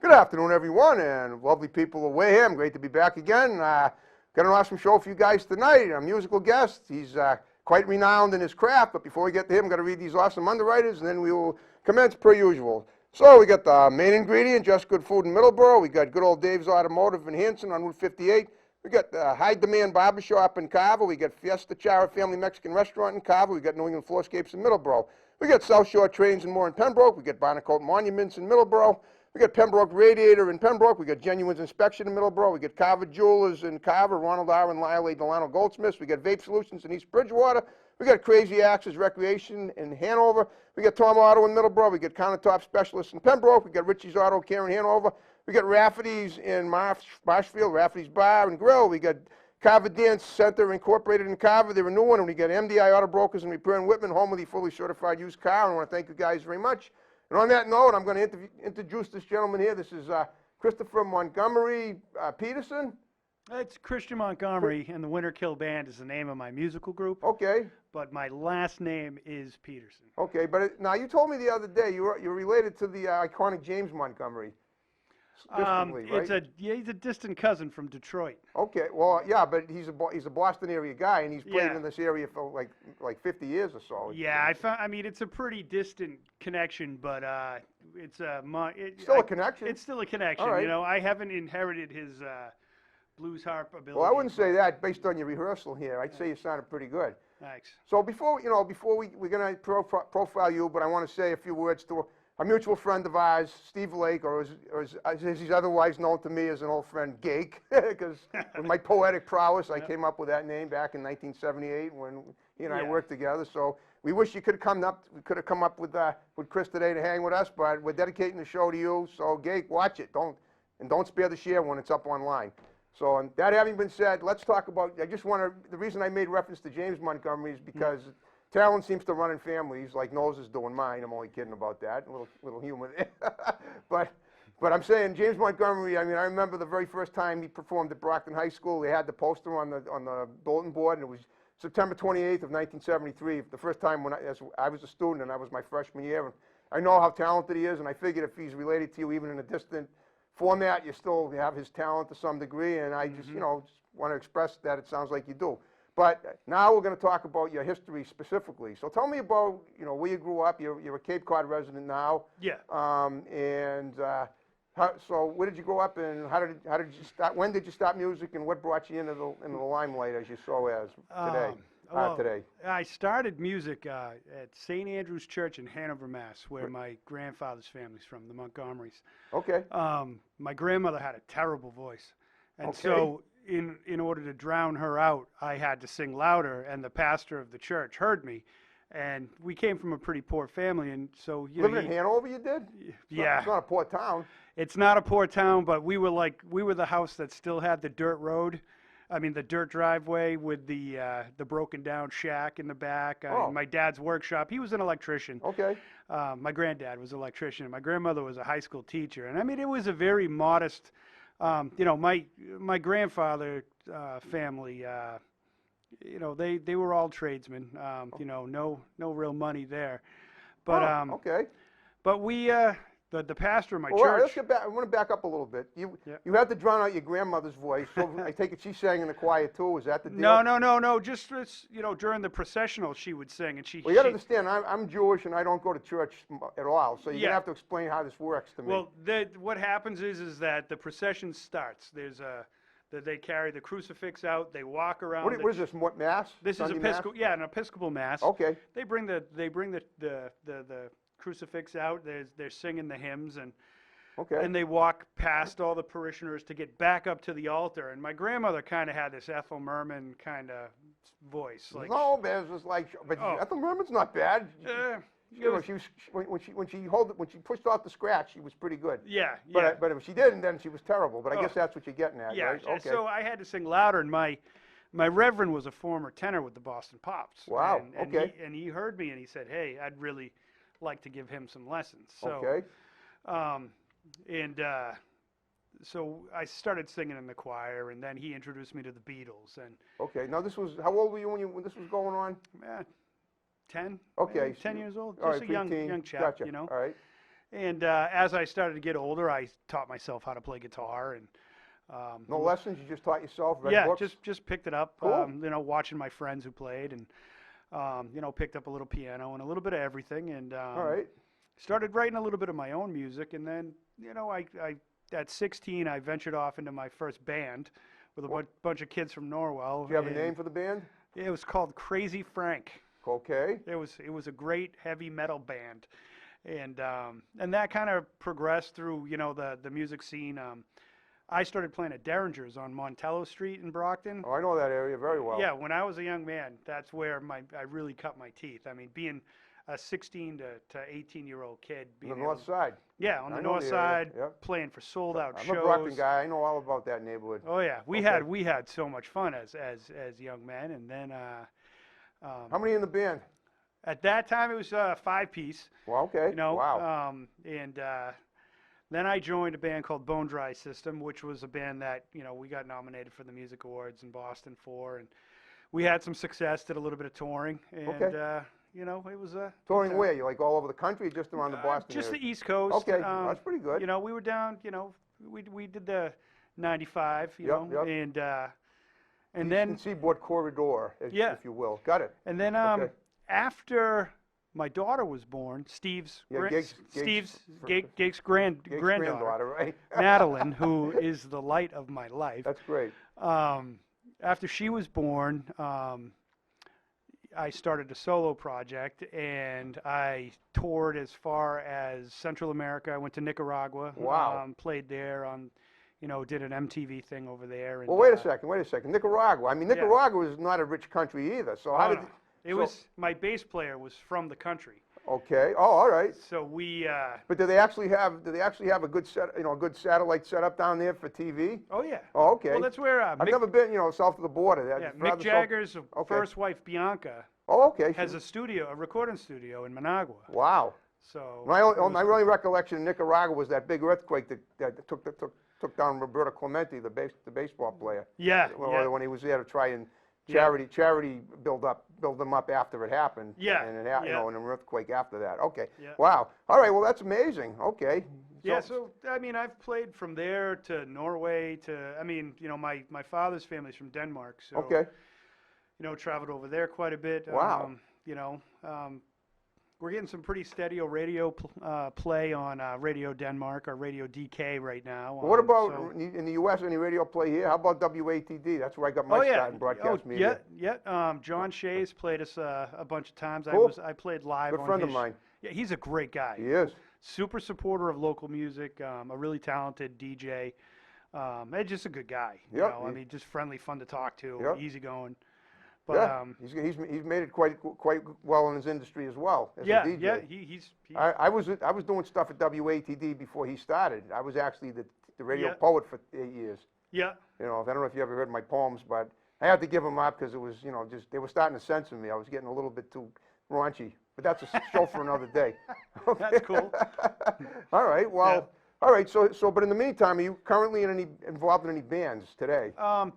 Good afternoon, everyone, and lovely people of Wareham. Great to be back again. Got an awesome show for you guys tonight. A musical guest. He's quite renowned in his craft, but before we get to him, got to read these awesome underwriters, and then we will commence per usual. So we got the main ingredient, Just Good Food in Middleborough. We got good old Dave's Automotive in Hanson on Route 58. We got the High Demand Barbershop in Carver. We got Fiesta Chara Family Mexican Restaurant in Carver. We got New England Floorscapes in Middleborough. We got South Shore Trains and More in Pembroke. We got Barnacote Monuments in Middleborough. We got Pembroke Radiator in Pembroke. We got Genuine's Inspection in Middleborough. We got Carver Jewelers in Carver, Ronald R. and Lyle A. Delano Goldsmiths. We got Vape Solutions in East Bridgewater. We got Crazy Axes Recreation in Hanover. We got Tom Auto in Middleborough. We got Countertop Specialists in Pembroke. We got Richie's Auto Care in Hanover. We got Rafferty's in Marshfield, Rafferty's Bar and Grill. We got Carver Dance Center Incorporated in Carver. They're a new one. And we got MDI Auto Brokers and Repair in Whitman, home of the fully certified used car. And I want to thank you guys very much. And on that note, I'm going to introduce this gentleman here. This is Kristian Montgomery Peterson. It's Kristian Montgomery, and the Winter Kill Band is the name of my musical group. Okay. But my last name is Peterson. Okay, but now you told me the other day you're related to the iconic James Montgomery. Right? He's a distant cousin from Detroit. Okay, well, yeah, but he's a Boston area guy, and he's played in this area for like 50 years or so. Yeah, I mean, it's a pretty distant connection, but it's still a connection. It's still a connection. All right. You know, I haven't inherited his blues harp ability. Well, I wouldn't say that based on your rehearsal here. I'd say you sounded pretty good. Thanks. So before we're going to profile you, but I want to say a few words to a mutual friend of ours, Steve Lake, or as he's otherwise known to me as an old friend, Gake, because with my poetic prowess, I came up with that name back in 1978 when he and I worked together. So we wish you could have come up. We could have come up with Chris today to hang with us, but we're dedicating the show to you. So Gake, watch it. Don't spare the share when it's up online. So and that having been said, let's talk about. The reason I made reference to James Montgomery is because. Talent seems to run in families, like Nose is doing mine. I'm only kidding about that. A little humor there. but I'm saying James Montgomery. I mean, I remember the very first time he performed at Brockton High School. They had the poster on the bulletin board, and it was September 28th of 1973. The first time when I was a student, and that was my freshman year. And I know how talented he is, and I figured if he's related to you, even in a distant format, you still have his talent to some degree. And I just want to express that it sounds like you do. But now we're going to talk about your history specifically. So tell me about where you grew up. You're a Cape Cod resident now. Yeah. So where did you grow up, and how did you start? When did you start music, and what brought you into the limelight as you so as today? Today. I started music at St. Andrew's Church in Hanover, Mass, where my grandfather's family's from, the Montgomerys. Okay. My grandmother had a terrible voice, and so. In order to drown her out, I had to sing louder, and the pastor of the church heard me, and we came from a pretty poor family, and so living in Hanover, you did? Yeah, it's not a poor town. It's not a poor town, but we were the house that still had the dirt road. I mean, the dirt driveway with the broken down shack in the back. My dad's workshop. He was an electrician. Okay. My granddad was an electrician. And my grandmother was a high school teacher, and I mean, it was a very modest. My grandfather family, they were all tradesmen. No real money there, but But we, the pastor of my church. Right, let's get back. I want to back up a little bit. You had to drown out your grandmother's voice. So I take it she sang in the choir too. Is that the deal? No. Just during the processional, she would sing, and she. Well, you got to understand. I'm Jewish, and I don't go to church at all. So you're gonna have to explain how this works to me. Well, what happens is that the procession starts. They carry the crucifix out. They walk around. What is this? Mass? This is Episcopal. Yeah, an Episcopal mass. Okay. They bring the crucifix out. They're singing the hymns, and they walk past all the parishioners to get back up to the altar. And my grandmother kind of had this Ethel Merman kind of voice. No, but it was Ethel Merman's not bad. When she pushed off the scratch, she was pretty good. Yeah. But if she didn't, then she was terrible. But I guess that's what you're getting at, right? Okay. So I had to sing louder, and my reverend was a former tenor with the Boston Pops. Wow. And he heard me, and he said, "Hey, I'd really like to give him some lessons." So, so I started singing in the choir, and then he introduced me to the Beatles. And now how old were you when this was going on? 10. Okay. 10 years old. All Just right, a young chap, Gotcha. All right. And as I started to get older, I taught myself how to play guitar, and No lessons, you just taught yourself, read yeah, books? just picked it up. Cool. You know, watching my friends who played, and you know, picked up a little piano and a little bit of everything, and All right. started writing a little bit of my own music. And then, you know, I at 16, I ventured off into my first band with a bunch of kids from Norwell. Do you have a and name for the band? It was called Crazy Frank. Okay. It was a great heavy metal band, and that kind of progressed through, you know, the music scene. I started playing at Derringer's on Montello Street in Brockton. Oh, I know that area very well. Yeah, when I was a young man, that's where I really cut my teeth. I mean, being a 16 to 18-year-old kid. On the north side. Yeah, on I the know north the side, area, yep. playing for sold-out I'm shows. a Brockton guy. I know all about that neighborhood. Oh yeah, we Okay. had so much fun as young men, and then How many in the band? at that time it was a 5-piece. Well, okay. You know, Wow. and then I joined a band called Bone Dry System, which was a band that, you know, we got nominated for the Music Awards in Boston for, and we had some success, did a little bit of touring, and Okay. you know, it was a Touring good time. where? You like all over the country or just around the Boston Just area? the East Coast. Okay, that's pretty good. You know, we were down. You know, we did the 95. You Yep, know, yep. and Eastern then Seaboard Corridor, Yeah. if you will. Got it. and then Okay. after my daughter was born, Steve's Yeah, Gake's granddaughter, right? Madeline, who is the light of my life. That's great. After she was born, I started a solo project, and I toured as far as Central America. I went to Nicaragua. Wow. Played there on, you know, did an MTV thing over there. And, Well, wait a second. Nicaragua. I mean, Yeah. Nicaragua is not a rich country either. So how Oh, did? no. It so- was my bass player was from the country, Okay. Oh, all right. so we. But do they actually have a good a good satellite setup down there for TV? Oh yeah. Oh, okay. Well, that's where I've Mick, never been, south of the border. yeah, Rather Mick south- Jagger's Okay. first wife Bianca Oh, okay. has a recording studio in Managua. Wow. So My it was- only recollection in Nicaragua was that big earthquake that took down Roberto Clemente, the baseball player. yeah, yeah. When he was there to try and Yeah. charity build them up after it happened. Yeah, And yeah. and an earthquake after that. Okay. Yeah. Wow. All right. Well, that's amazing. Okay. Yeah, so I mean, I've played from there to Norway to, I mean, you know, my father's family's from Denmark, so Okay. you know, traveled over there quite a bit. Wow. You know, we're getting some pretty steady radio play on Radio Denmark or Radio DK right now. What about so- in the U.S. Any radio play here? How about WATD? That's where I got my Oh yeah, start in broadcast media. yeah. John Shays played us a bunch of times. Cool. I played live. Good on friend of his- mine. Yeah, he's a great guy. He is. Super supporter of local music. A really talented DJ. And just a good guy. You Yep, know, I mean, just friendly, fun to talk to, Yep. easygoing. But Yeah. He's made it quite well in his industry as well as yeah, a DJ. yeah. He's I was doing stuff at WATD before he started. I was actually the radio Yeah. poet for 8 years. yeah. I don't know if you ever heard my poems, but I had to give them up because it was, just they were starting to censor me. I was getting a little bit too raunchy. But that's a show for another day. That's cool. All right. Well. Yeah. All right. So, but in the meantime, are you currently involved in any bands today?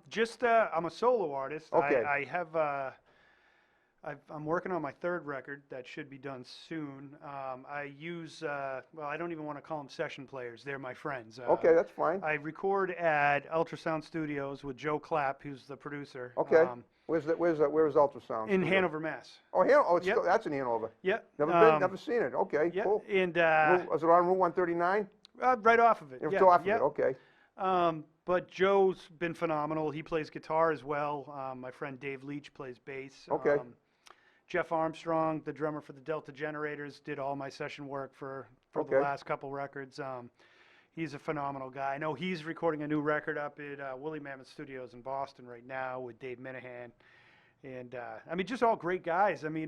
Just I'm a solo artist. Okay. I have I'm working on my third record that should be done soon. I use well, I don't even want to call them session players. They're my friends. Okay, that's fine. I record at Ultrasound Studios with Joe Clapp, who's the producer. Okay. Where's Ultrasound? In Hanover, Mass. Oh, Hanover. Oh, Yep. that's in Hanover. Yeah. Never seen it. Okay, Yeah. cool. And Is it on Route 139? right off of it. It's Yeah. off of yeah. it. Okay. But Joe's been phenomenal. He plays guitar as well. My friend Dave Leach plays bass. Okay. Jeff Armstrong, the drummer for the Delta Generators, did all my session work for Okay. the last couple records. He's a phenomenal guy. I know he's recording a new record up at Woolly Mammoth Studios in Boston right now with Dave Minahan. And I mean, just all great guys. I mean,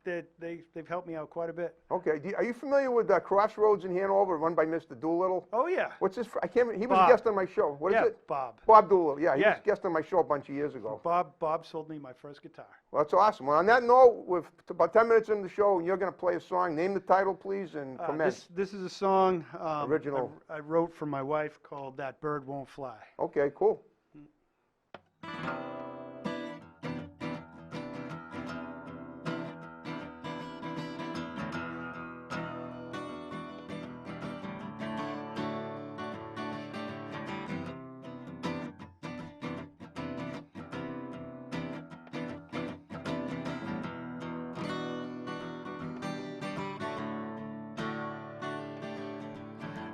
they've helped me out quite a bit. Okay. Are you familiar with Crossroads in Hanover, run by Mr. Doolittle? Oh yeah. What's his? I can't. He was Bob. a guest on my show. What is Yeah, it? Bob. Bob Doolittle. Yeah, he Yeah. was a guest on my show a bunch of years ago. Bob sold me my first guitar. Well, that's awesome. Well, on that note, with about 10 minutes into the show, and you're going to play a song. Name the title, please, and commence. This is a song Original. I wrote for my wife called "That Bird Won't Fly." Okay, cool.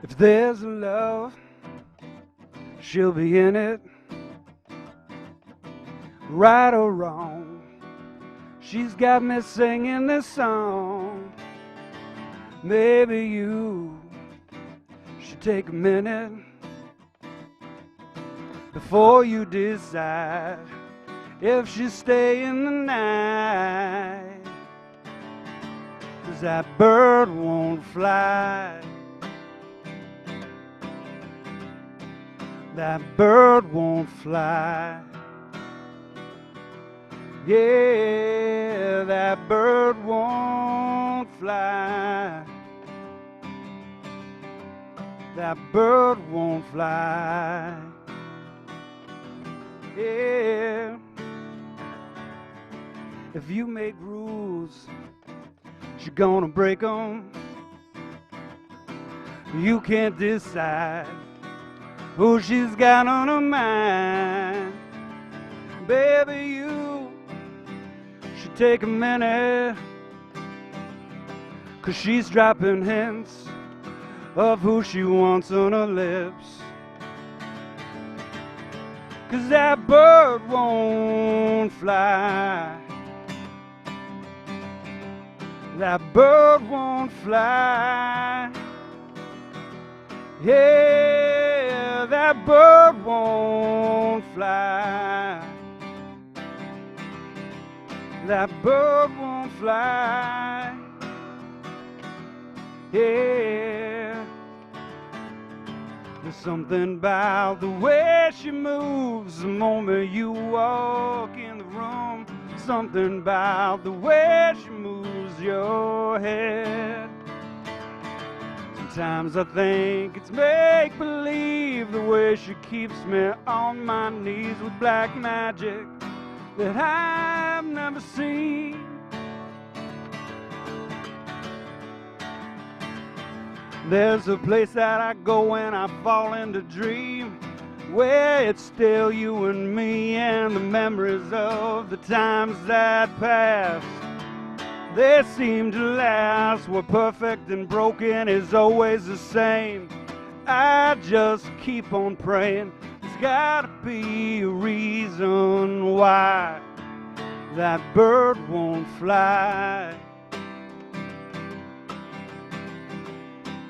If there's a love, she'll be in it. Right or wrong, she's got me singing this song. Maybe you should take a minute before you decide if she's staying the night. 'Cause that bird won't fly. That bird won't fly. Yeah, that bird won't fly. That bird won't fly. Yeah. If you make rules, you're gonna break them. You can't decide who she's got on her mind. Baby, you should take a minute, 'cause she's dropping hints of who she wants on her lips. 'Cause that bird won't fly. That bird won't fly. Yeah, that bird won't fly. That bird won't fly. Yeah. There's something about the way she moves the moment you walk in the room. Something about the way she moves your head. Sometimes I think it's make-believe, the way she keeps me on my knees with black magic that I've never seen. There's a place that I go when I fall into dream, where it's still you and me and the memories of the times that passed. They seem to last. We're perfect and broken is always the same. I just keep on praying. There's gotta be a reason why that bird won't fly.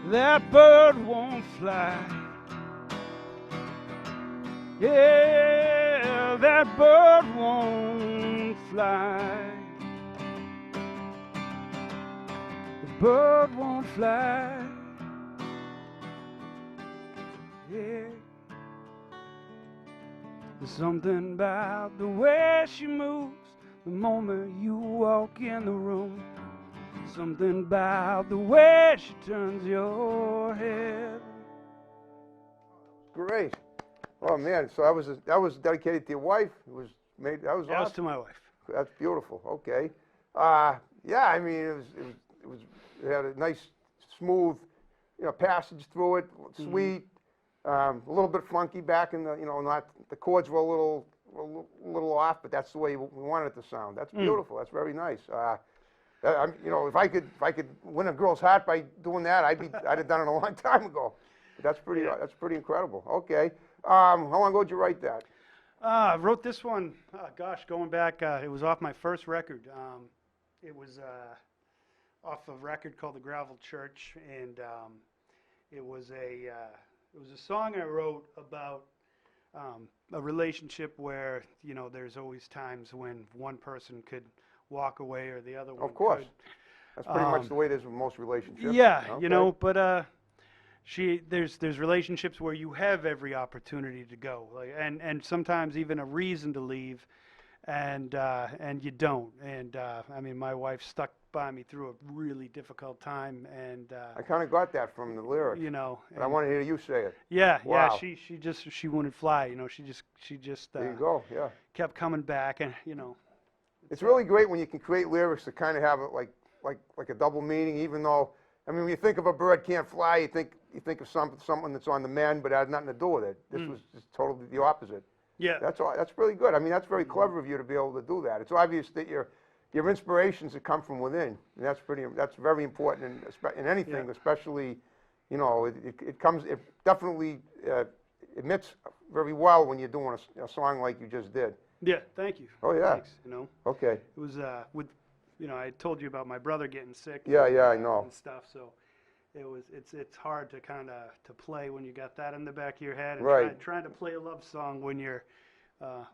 That bird won't fly. Yeah, that bird won't fly. The bird won't fly. Yeah. There's something about the way she moves the moment you walk in the room. Something about the way she turns your head. Great. Oh man, so that was dedicated to your wife. It was made. That was That was awesome. to my wife. That's beautiful. Okay. Yeah, I mean, it had a nice, smooth, passage through it. Sweet. A little bit funky back in the, not the chords were a little off, but that's the way we wanted it to sound. That's beautiful. That's very nice. If I could win a girl's heart by doing that, I'd have done it a long time ago. But that's pretty incredible. Okay. How long ago did you write that? I wrote this one, going back, it was off my first record. It was off a record called The Gravel Church, and it was a song I wrote about a relationship where, there's always times when one person could walk away or the other one Of course. could. That's pretty much the way it is with most relationships. Yeah, Okay. but there's relationships where you have every opportunity to go, and sometimes even a reason to leave, and you don't. And I mean, my wife stuck by me through a really difficult time, and I kind of got that from the lyrics. But I want to hear you say it. Yeah, Wow. yeah. She wouldn't fly. She just There you go. Yeah. kept coming back, and It's really great when you can create lyrics that kind of have it like a double meaning, even though, I mean, when you think of a bird can't fly, you think of someone that's on the mend, but it has nothing to do with it. This was just totally the opposite. yeah. That's really good. I mean, that's very clever of you to be able to do that. It's obvious that your inspirations that come from within, and that's very important in anything, Yeah. especially, you know, it definitely emits very well when you're doing a song like you just did. Yeah, thank you. Oh, yeah. Thanks, you know. Okay. It was I told you about my brother getting sick. Yeah, yeah, I know. And stuff. So it's hard to kind of to play when you got that in the back of your head and Right. trying to play a love song when you're.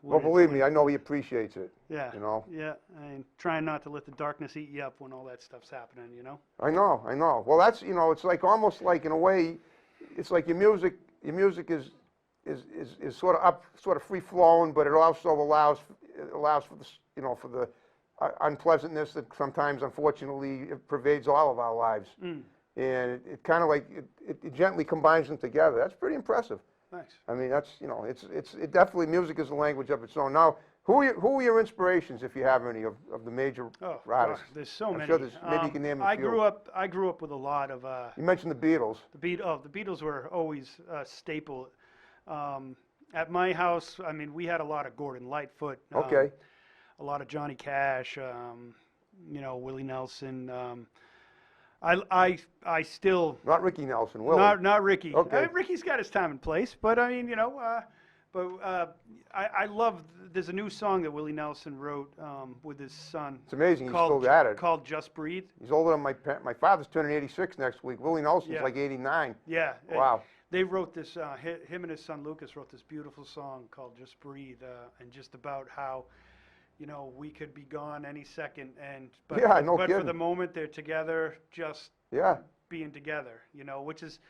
Well, believe me, I know he appreciates it. Yeah. You know. Yeah, and trying not to let the darkness eat you up when all that stuff's happening. You know. I know, I know. Well, that's, you know, it's like almost like in a way, it's like your music is sort of free flowing, but it also allows for the, you know, for the unpleasantness that sometimes, unfortunately, it pervades all of our lives. And it kind of like it gently combines them together. That's pretty impressive. Thanks. I mean, that's, you know, it definitely, music is a language of its own. Now, who are your inspirations, if you have any, of the major Oh, artists? God, there's so I'm many. sure there's, maybe you can name a I few. grew up with a lot of You mentioned the Beatles. the Beatles were always a staple. At my house, I mean, we had a lot of Gordon Lightfoot. Okay. A lot of Johnny Cash. You know, Willie Nelson. I still Not Ricky Nelson, Willie. not Ricky. Okay. Ricky's got his time and place, but I mean, you know, I love. There's a new song that Willie Nelson wrote with his son. It's amazing he's still at it. Called "Just Breathe." He's older than my father's turning 86 next week. Willie Nelson's Yeah. like 89. Yeah. Wow. They wrote this. Him and his son Lucas wrote this beautiful song called "Just Breathe," and just about how, you know, we could be gone any second, but Yeah, no for kidding. the moment they're together, just Yeah. being together, you know, which is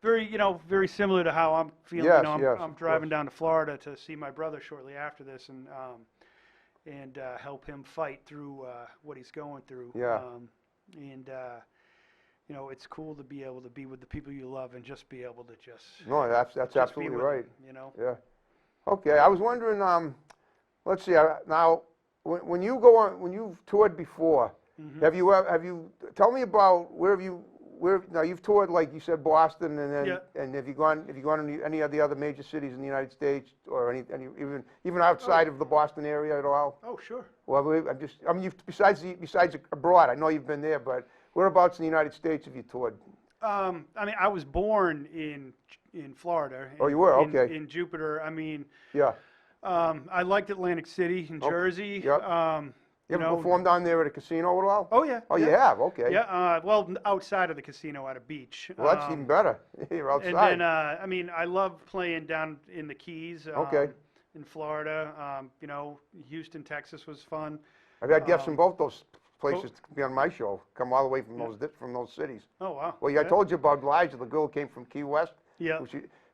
very similar to how I'm feeling. Yes, you know, yes, I'm of driving course. down to Florida to see my brother shortly after this, and help him fight through what he's going through. Yeah. You know, it's cool to be able to be with the people you love and just be able to just No, that's just be absolutely with right. them, you know. Yeah. Okay, I was wondering, let's see, now, when you've toured before, Mhm. have you, tell me about now you've toured, like you said, Boston, and then, Yeah. and have you gone to any of the other major cities in the United States, or any even outside of the Boston area at all? Oh, sure. Well, besides abroad, I know you've been there, but whereabouts in the United States have you toured? I mean, I was born in Florida. Oh, you were? Okay. In Jupiter. I mean, Yeah. I liked Atlantic City in Jersey. Yep. You ever performed down there at a casino at all? Oh yeah. Oh, yeah. you have? Okay. Yeah. Well, outside of the casino at a beach. Well, that's even better. You're outside. And then, I mean, I love playing down in the Keys. Okay. In Florida. You know, Houston, Texas was fun. I've had guests from both those places to be on my show, come all the way from those cities. Oh wow. Well, yeah, I told you about Elijah, the girl who came from Key West. Yeah.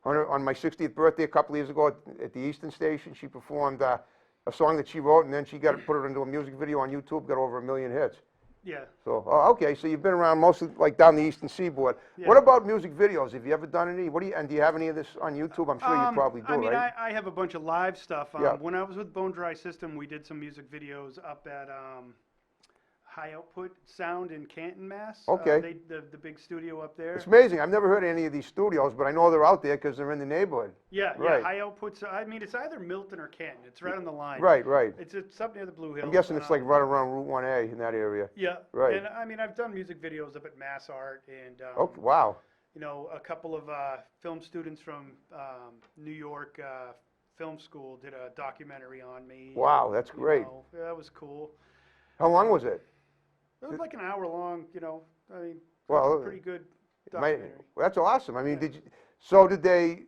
On my 60th birthday a couple of years ago at the Eastern Station, she performed a song that she wrote, and then she put it into a music video on YouTube, got over 1 million hits. Yeah. So, okay, so you've been around mostly like down the Eastern Seaboard. Yeah. What about music videos? Have you ever done any? Do you have any of this on YouTube? I'm sure you probably do, I mean, right? I have a bunch of live stuff. Yeah. When I was with Bone Dry System, we did some music videos up at High Output Sound in Canton, Mass. Okay. The big studio up there. It's amazing. I've never heard of any of these studios, but I know they're out there because they're in the neighborhood. Yeah, Right. High Output. I mean, it's either Milton or Canton. It's right on the line. Right, right. It's up near the Blue Hills. I'm guessing it's like right around Route 1A in that area. Yeah. Right. And I mean, I've done music videos up at Mass Art, and Okay, wow. you know, a couple of film students from New York Film School did a documentary on me. Wow, that's You great. know, that was cool. How long was it? It was like an hour long. You know, I mean, Well, pretty good Well, documentary. that's awesome. I mean, Yeah. did they,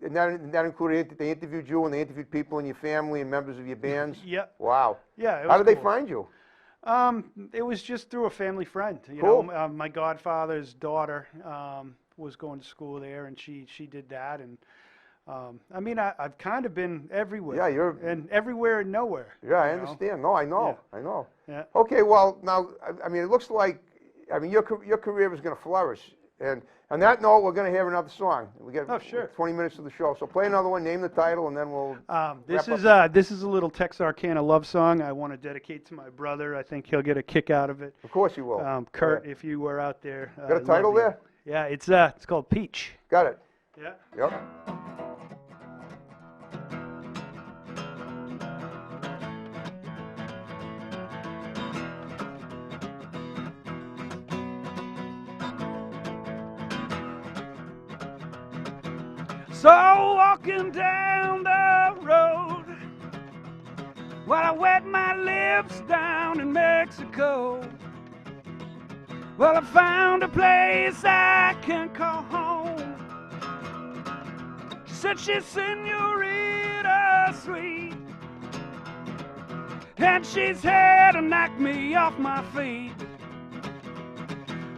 and that included, they interviewed you and they interviewed people in your family and members of your bands? Yeah. Wow. Yeah. It How was did they cool. find you? It was just through a family friend. You Cool. know, my godfather's daughter was going to school there, and she did that. And I mean, I've kind of been everywhere. Yeah, and everywhere and nowhere. yeah, I you know? understand. No, I know, Yeah. I know. Yeah. Okay, well, now, I mean, it looks like, I mean, your career is going to flourish. And on that note, we're going to hear another song. We get Oh, sure. 20 minutes of the show. So play another one, name the title, and then we'll This wrap is a little Texarkana love song I want to dedicate to my brother. I think he'll get a kick out of it. Of course you will. Kurt, All right. if you were out there. Got a I love title you. there? Yeah, it's called Peach. Got it. Yeah. Yep. So walking down the road while I wet my lips down in Mexico, well, I found a place I can call home. She said she's senorita sweet, and she's here to knock me off my feet.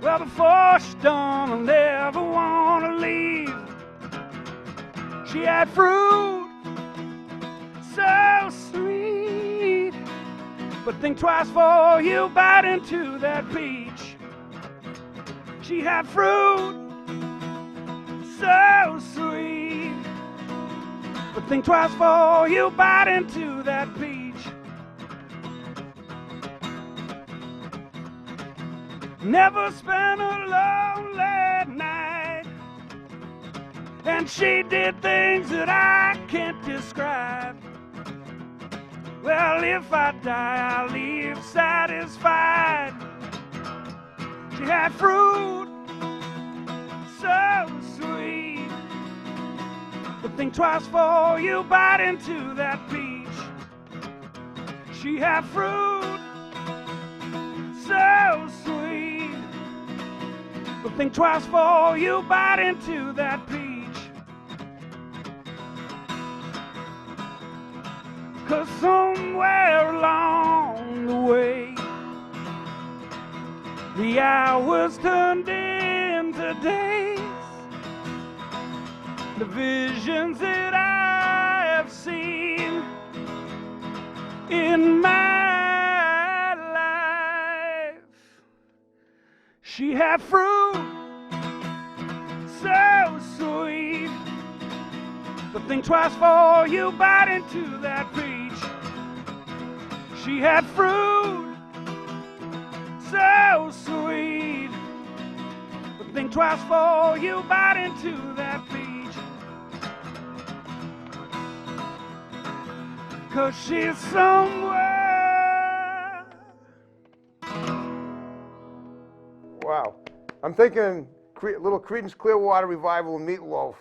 Well, before she's done, I'll never want to leave. She had fruit so sweet, but think twice before you bite into that peach. She had fruit so sweet, but think twice before you bite into that peach. Never spent a lonely night, and she did things that I can't describe. Well, if I die, I'll leave satisfied. She had fruit so sweet, but think twice before you bite into that peach. She had fruit so sweet, but think twice before you bite into that peach. 'Cause somewhere along the way, the hours turned into days. The visions that I have seen in my life. She had fruit so sweet, but think twice before you bite into that peach. She had fruit so sweet, but think twice before you bite into that peach. 'Cause she's somewhere. Wow. I'm thinking little Creedence Clearwater Revival and Meatloaf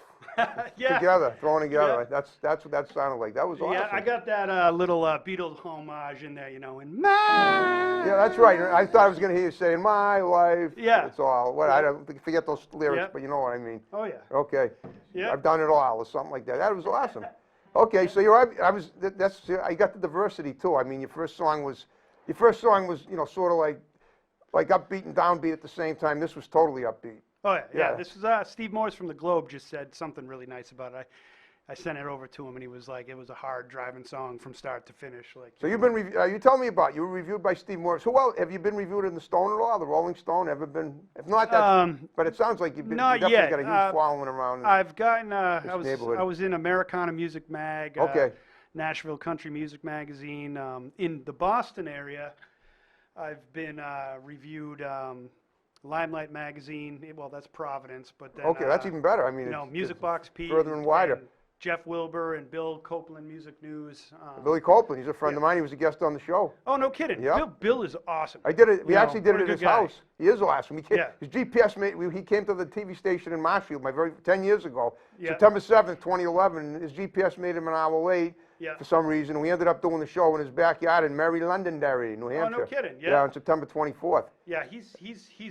Yeah. together, thrown together. Yeah. That's what that sounded like. That was awesome. Yeah, I got that little Beatles homage in there, you know, in my. Yeah, that's right. I thought I was going to hear you say, "In my life." Yeah. That's all. What I don't forget those lyrics, Yeah. but you know what I mean. Oh yeah. Okay. Yeah. I've done it all, or something like that. That was awesome. Okay, so I got the diversity too. I mean, your first song was, you know, sort of like upbeat and downbeat at the same time. This was totally upbeat. Oh yeah. Yeah. This was Steve Morris from the Globe just said something really nice about it. I sent it over to him, and he was like, it was a hard driving song from start to finish. Like. So you've been, you tell me about, you were reviewed by Steve Morris. Who else, have you been reviewed in the Stone at all, the Rolling Stone? Ever been, if not that, but it sounds like you've been, you Not definitely yet. got a huge following around. I've gotten, I neighborhood. was in Americana Music Mag, Okay. Nashville Country Music Magazine. In the Boston area, I've been reviewed Limelight Magazine. Well, that's Providence, but then, Okay, that's even better. I mean, you know, it's Music Box Pete, further and wider. Jeff Wilbur and Bill Copeland Music News. Billy Copeland, he's a friend of mine. He was a guest on the show. Oh, no kidding. Yeah. Bill is awesome. I did it. We You know, actually did what it a at good his guy. house. He is awesome. Yeah. His GPS mate. He came to the TV station in Marshfield 10 years ago, Yeah. September 7th, 2011. His GPS made him an hour late Yeah. for some reason. We ended up doing the show in his backyard in Mary Londonderry, New Hampshire. Oh, no kidding. Yeah, Yeah. on September 24th. Yeah, he's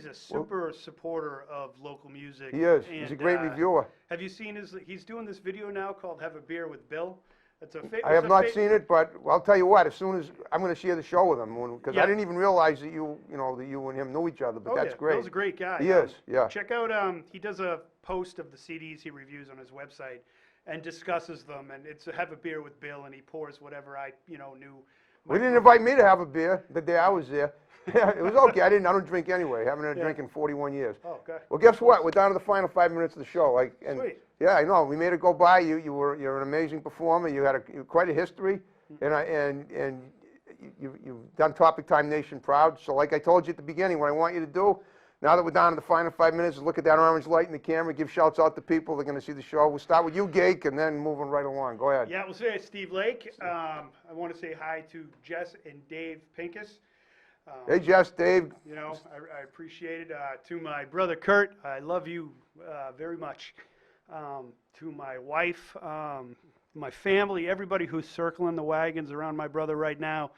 a super supporter of local music. He is. He's a and, great reviewer. Have you seen he's doing this video now called Have a Beer with Bill? It's a I have not seen it, but I'll tell you what. As soon as I'm going to share the show with him, because Yeah. I didn't even realize that you and him knew each other. But that's great. Bill's a great guy. He is. Yeah. Check out, he does a post of the CDs he reviews on his website and discusses them, and it's Have a Beer with Bill, and he pours whatever knew. We didn't invite me to have a beer the day I was there. It was okay. I don't drink anyway. Haven't had a drink in 41 years. Oh, okay. Well, guess what? We're down to the final 5 minutes of the show. Sweet. Yeah, I know. We made it go by. You're an amazing performer. You had quite a history, and you've done Topic Time Nation proud. So, like I told you at the beginning, what I want you to do, now that we're down to the final 5 minutes, is look at that orange light in the camera, give shouts out to people that are going to see the show. We'll start with you, Gake, and then moving right along. Go ahead. Yeah, we'll say Steve Lake. I want to say hi to Jess and Dave Pincus. Hey, Jess, Dave. You know, I appreciate it. To my brother Kurt, I love you very much. to my wife, my family, everybody who's circling the wagons around my brother right now.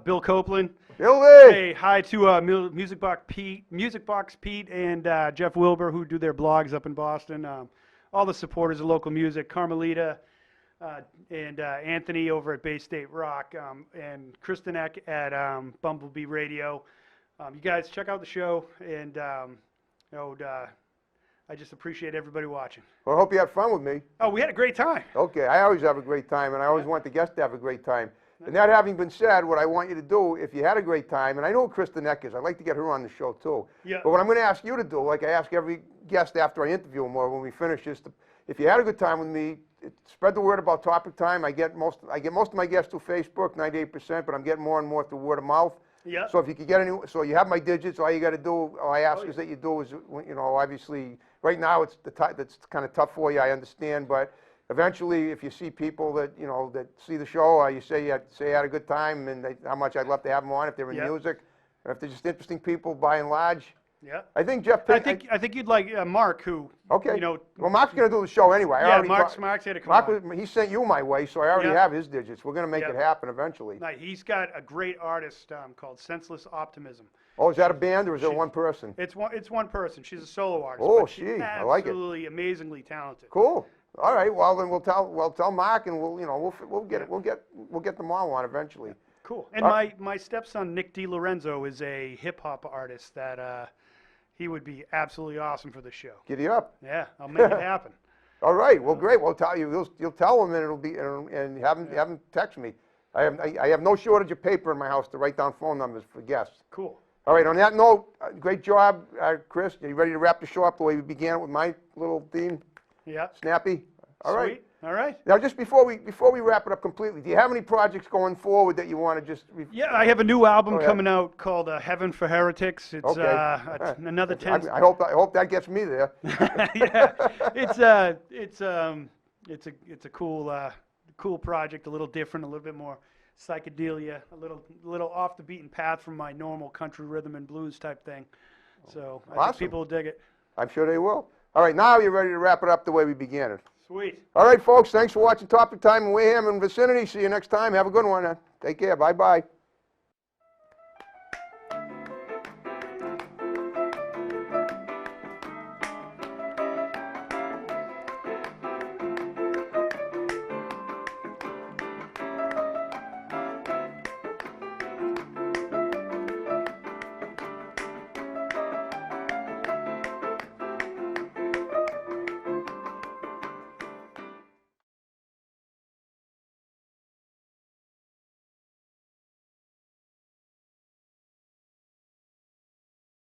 Bill Copeland. Billy! Say hi to Music Box Pete and Jeff Wilbur, who do their blogs up in Boston. All the supporters of local music, Carmelita and Anthony over at Bay State Rock, and Kristen Eck at Bumblebee Radio. You guys check out the show, and I just appreciate everybody watching. Well, I hope you had fun with me. Oh, we had a great time. Okay, I always have a great time, and I always want the guests to have a great time. And that having been said, what I want you to do, if you had a great time, and I know who Kristen Eck is, I'd like to get her on the show too. Yeah. But what I'm going to ask you to do, like I ask every guest after I interview them or when we finish, is to, if you had a good time with me, spread the word about Topic Time. I get most of my guests through Facebook, 98%, but I'm getting more and more through word of mouth. Yeah. So if you could get any, so you have my digits. All you got to do, all I ask is that you do is, obviously, right now it's that's kind of tough for you. I understand, but eventually, if you see people that that see the show, you say you had a good time and how much I'd love to have them on if they're in music, or if they're just interesting people by and large. Yeah. I think Jeff. I think you'd like Mark, who. Okay. Well, Mark's going to do the show anyway. Yeah, Mark's here to come on. He sent you my way, so I already have his digits. We're going to make it happen eventually. No, he's got a great artist called Senseless Optimism. Oh, is that a band or is it one person? It's one person. She's a solo artist. Oh, but she's I like it. Absolutely amazingly talented. Cool. All right. Well, then we'll tell Mark, and we'll get them all on eventually. Cool. And my stepson Nick DiLorenzo is a hip hop artist that he would be absolutely awesome for the show. Giddy up. Yeah, I'll make it happen. All right. Well, great. We'll tell you. You'll tell him, and it'll be and have him text me. I have no shortage of paper in my house to write down phone numbers for guests. Cool. All right. On that note, great job, Chris. Are you ready to wrap the show up the way we began it with my little theme? Yeah. Snappy. All right. Sweet. All right. Now, just before we wrap it up completely, do you have any projects going forward that you want to just? Yeah, I have a new album coming out called Heaven for Heretics. It's another 10. I hope that gets me there. Yeah, it's a cool project, a little different, a little bit more psychedelia, a little off the beaten path from my normal country rhythm and blues type thing. So I think people will dig it. I'm sure they will. All right, now you're ready to wrap it up the way we began it. Sweet. All right, folks, thanks for watching Topic Time in Wareham and vicinity. See you next time. Have a good one. Take care. Bye-bye.